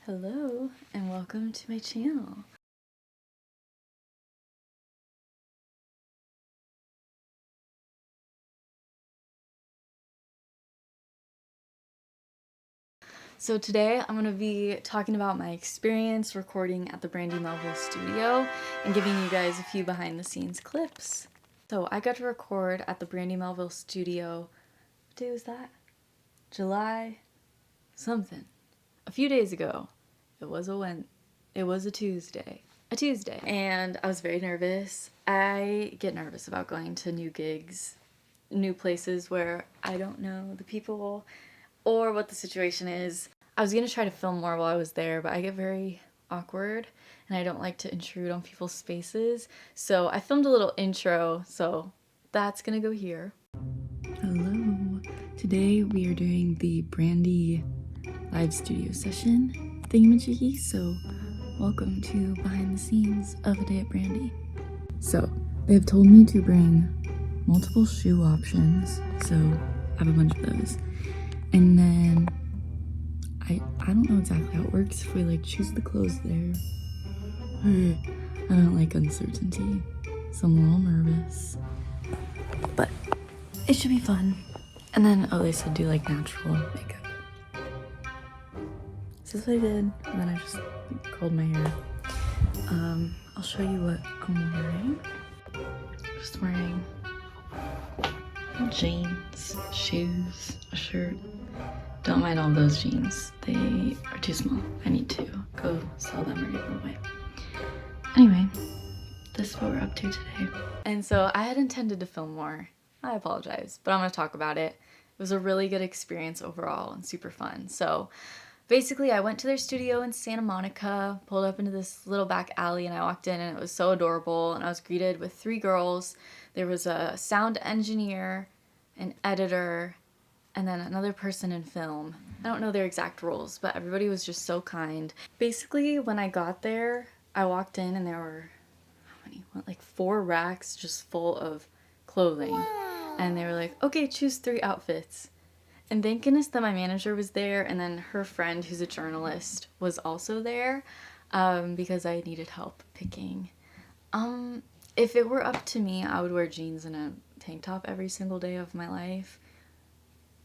Hello and welcome to my channel. So today I'm going to be talking about my experience recording at the Brandy Melville studio and giving you guys a few behind the scenes clips. So I got to record at the Brandy Melville studio, what day was that? July something. A few days ago. It was a Tuesday. And I was very nervous. I get nervous about going to new gigs, new places where I don't know the people or what the situation is. I was gonna try to film more while I was there, but I get very awkward and I don't like to intrude on people's spaces. So I filmed a little intro, so that's gonna go here. Hello. Today we are doing the Brandy live studio session thingamajiggy, so welcome to behind the scenes of a day at Brandy. So they have told me to bring multiple shoe options, so I have a bunch of those. And then I don't know exactly how it works, if we like choose the clothes there. I don't like uncertainty, so I'm a little nervous. But it should be fun. And then, oh, they said do like natural makeup. So that's what I did. And then I just curled my hair. I'll show you what I'm wearing. Just wearing jeans, shoes, a shirt. Don't mind all those jeans. They are too small. I need to go sell them or give them away. Anyway, this is what we're up to today. And so I had intended to film more. I apologize, but I'm going to talk about it. It was a really good experience overall and super fun. So basically I went to their studio in Santa Monica, pulled up into this little back alley, and I walked in and it was so adorable. And I was greeted with 3 girls. There was a sound engineer, an editor, and then another person in film. I don't know their exact roles, but everybody was just so kind. Basically, when I got there, I walked in and there were, how many? Like 4 racks just full of clothing. Wow. And they were like, okay, choose 3 outfits. And thank goodness that my manager was there, and then her friend, who's a journalist, was also there, because I needed help picking. If it were up to me, I would wear jeans and a tank top every single day of my life,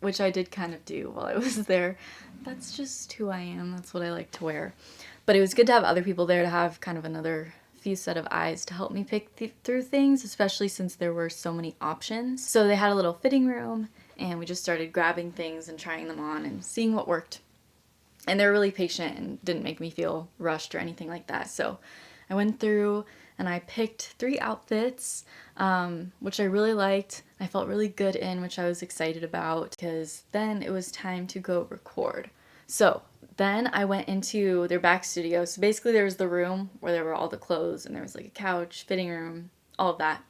which I did kind of do while I was there. That's just who I am. That's what I like to wear. But it was good to have other people there to have kind of another few set of eyes to help me pick through things, especially since there were so many options. So they had a little fitting room, and we just started grabbing things and trying them on and seeing what worked. And they're really patient and didn't make me feel rushed or anything like that. So I went through and I picked 3 outfits, which I really liked. I felt really good in, which I was excited about, because then it was time to go record. So then I went into their back studio. So basically there was the room where there were all the clothes, and there was like a couch, fitting room, all of that.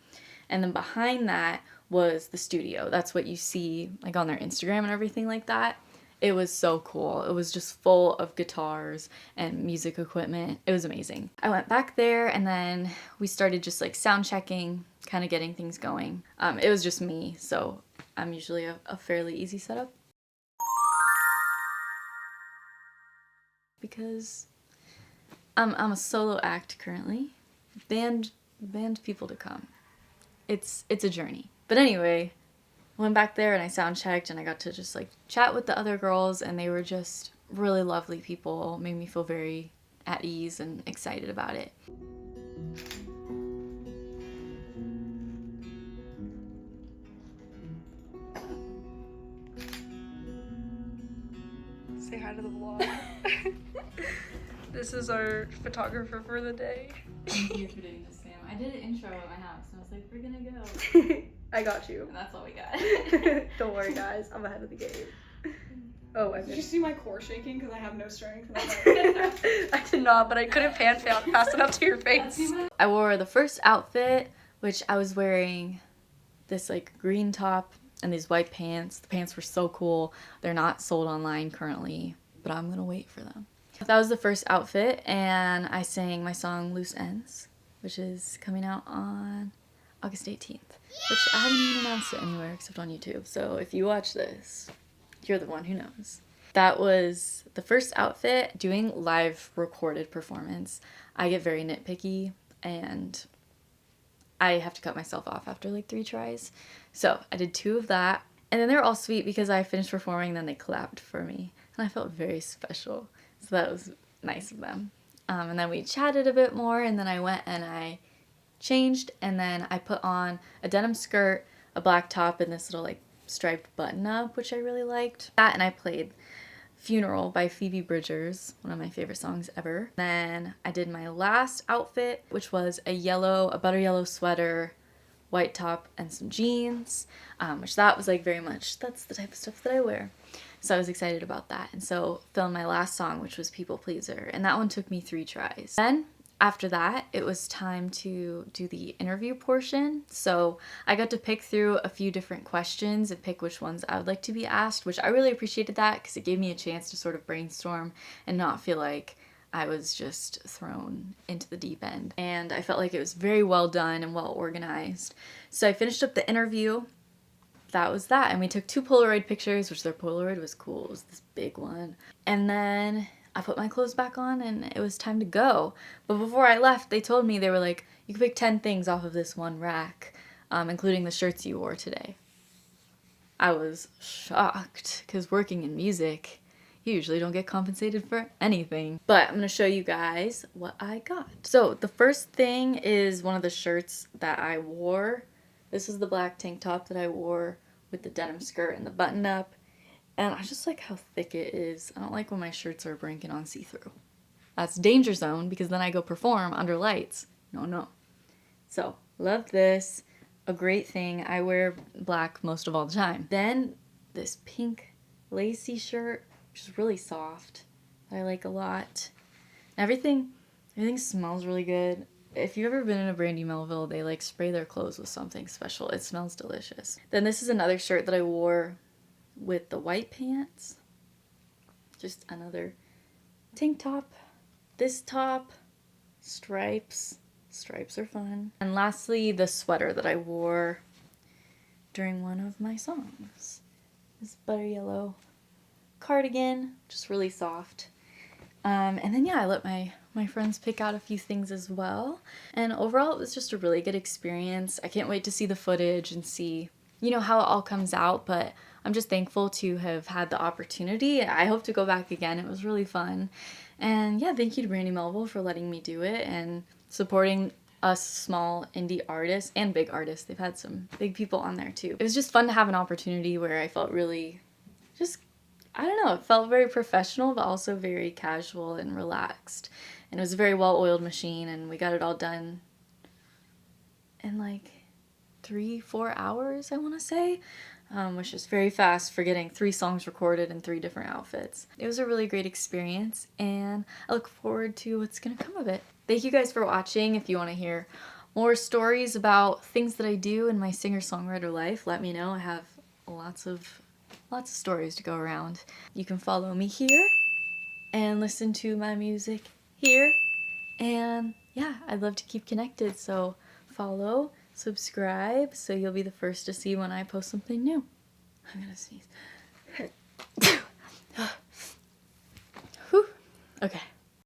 And then behind that was the studio. That's what you see like on their Instagram and everything like that. It was so cool. It was just full of guitars and music equipment. It was amazing. I went back there and then we started just like sound checking, kind of getting things going. It was just me, so I'm usually a fairly easy setup. Because I'm a solo act currently. Band people to come. It's a journey. But anyway, went back there and I sound checked and I got to just like chat with the other girls, and they were just really lovely people. Made me feel very at ease and excited about it. Say hi to the vlog. This is our photographer for the day. Thank you for doing this, Sam. I did an intro at my house and I was like, we're gonna go. I got you. And that's all we got. Don't worry, guys. I'm ahead of the game. Oh, I Did you see my core shaking because I have no strength? I did not, but I couldn't pan fast enough to your face. I wore the first outfit, which I was wearing this like green top and these white pants. The pants were so cool. They're not sold online currently, but I'm gonna wait for them. That was the first outfit, and I sang my song Loose Ends, which is coming out on August 18th, which I haven't even announced it anywhere except on YouTube. So if you watch this, you're the one who knows. That was the first outfit. Doing live recorded performance, I get very nitpicky and I have to cut myself off after like 3 tries. So I did 2 of that. And then they were all sweet because I finished performing, then they clapped for me. And I felt very special. So that was nice of them. And then we chatted a bit more, and then I went and I changed, and then I put on a denim skirt, a black top, and this little like striped button up, which I really liked. That, and I played Funeral by Phoebe Bridgers, one of my favorite songs ever. Then I did my last outfit, which was a butter yellow sweater, white top, and some jeans, which that was like very much, that's the type of stuff that I wear. So I was excited about that. And so filmed my last song, which was People Pleaser, and that one took me 3 tries. Then after that, it was time to do the interview portion. So I got to pick through a few different questions and pick which ones I would like to be asked, which I really appreciated that because it gave me a chance to sort of brainstorm and not feel like I was just thrown into the deep end. And I felt like it was very well done and well organized. So I finished up the interview. That was that. And we took 2 Polaroid pictures, which their Polaroid was cool. It was this big one. And then I put my clothes back on and it was time to go. But before I left, they told me, they were like, you can pick 10 things off of this one rack, including the shirts you wore today. I was shocked because working in music, you usually don't get compensated for anything. But I'm going to show you guys what I got. So the first thing is one of the shirts that I wore. This is the black tank top that I wore with the denim skirt and the button up. And I just like how thick it is. I don't like when my shirts are breaking on see-through. That's danger zone because then I go perform under lights. No. So, love this. A great thing. I wear black most of all the time. Then this pink lacy shirt, which is really soft, that I like a lot. Everything smells really good. If you've ever been in a Brandy Melville, they like spray their clothes with something special. It smells delicious. Then this is another shirt that I wore with the white pants. Just another tank top. This top, stripes. Stripes are fun. And lastly, the sweater that I wore during one of my songs. This butter yellow cardigan, just really soft. And then yeah, I let my friends pick out a few things as well. And overall, it was just a really good experience. I can't wait to see the footage and see, you know, how it all comes out, but I'm just thankful to have had the opportunity. I hope to go back again. It was really fun. And yeah, thank you to Brandy Melville for letting me do it and supporting us small indie artists and big artists. They've had some big people on there too. It was just fun to have an opportunity where I felt really just, I don't know, it felt very professional, but also very casual and relaxed. And it was a very well-oiled machine, and we got it all done in like 3-4 hours, I want to say, which is very fast for getting 3 songs recorded in 3 different outfits. It was a really great experience, and I look forward to what's going to come of it. Thank you guys for watching. If you want to hear more stories about things that I do in my singer-songwriter life, let me know. I have lots of stories to go around. You can follow me here and listen to my music here. And yeah, I'd love to keep connected, so follow, subscribe, so you'll be the first to see when I post something new. I'm gonna sneeze. Whew. Okay.